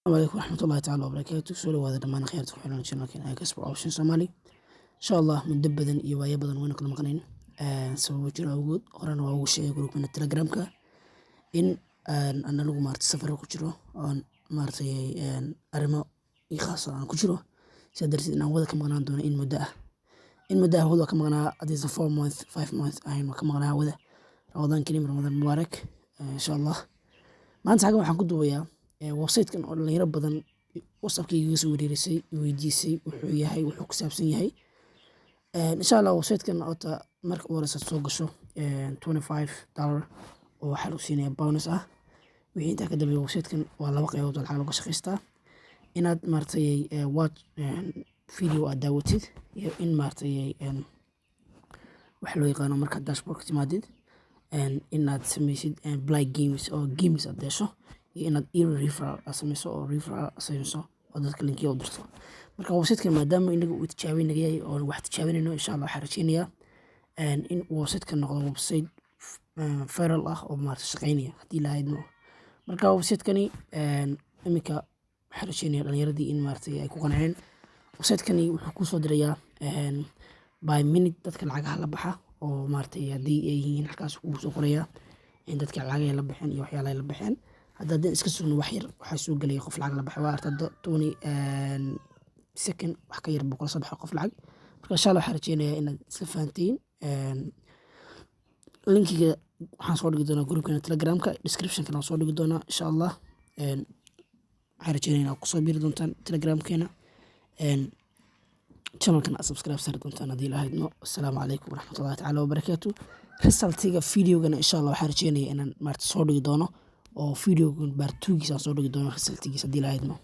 عليكم ورحمة الله تعالى وبركاته سؤال وهذا دمان خير تكون channel كان كسب option Somali إن شاء الله من دب بدن iyo waayo badan wayna kala maqnayn sababo jira awgood horena waa ugu sheegay groupna Telegramka in aan anagu maartay safar ku jiro oo maartay arrimo i khaas ah ku jiro sida darteed inaan wada ka maqnaan doono in muddo ah wada ka maqnaa at least 4 months 5 months ayaan ka maqnaa wada Ramadan Kareem Ramadan Mubarak insha Allah maanta xagan waxaan ku duubayaa website-kan oo dhalinyaro badan WhatsApp-kayga iga soo wareerisay weydiisay wuxuu yahay wuxuu ku saabsan yahay insha Allah website-kan oo marka uu horeysa soo gasho $25 oo waxa lagu siinayaa bonus ah wixii intaa ka dambeeya website-kan waa laba qaybood oo lacag lagu shaqeystaa inaad maartay watch video aad daawatid iyo in maartay waxa loo yaqaano marka dashboard ka timaadid inaad sameysid play games oo games aad dasho iyo inaad referral sameyso oo referral sameyso oo dadka linkiga u dirto marka website-kan maadaama inagu uu tijaabinayay oo wax tijaabinayno insha Allah waxaan rajeynayaa in website-kan noqdo website viral ah oo maartay shaqeynaya hadii la haydno marka website-kani imika waxaan rajeynayaa dhalinyaradii in maartay ay ku qanceen website-kani wuxuu ku soo dirayaa by minute dadka lacagaha la baxa oo maartay hadii ay yihiin halkaas uu soo qorayaa in dadka lacagaha la baxeen iyo waxyaalaha la baxeen hadda iska sugno wax yar waxa soo galay qof lacag la baxay waa artada 20 second wax ka yar boqol soo baxay qof lacag marka insha Allah waxaan rajeynayaa inaad isla fahantiin linkiga waxaan soo dhigi doonaa groupka Telegramka description-ka soo dhigi doonaa insha Allah waxaan rajeynayaa inaad ku soo biiri doontaan Telegramkeena channel-kan subscribe sar doontaan hadii la haydno assalaamu calaykum waraxmatullaahi tacaala wabarakaatuh resultiga video-gana insha Allah waxaan rajeynayaa inaan maartay soo dhigi doono oo video-gan part 2 giisa soo dhigi doono resultigiisa hadii la haydno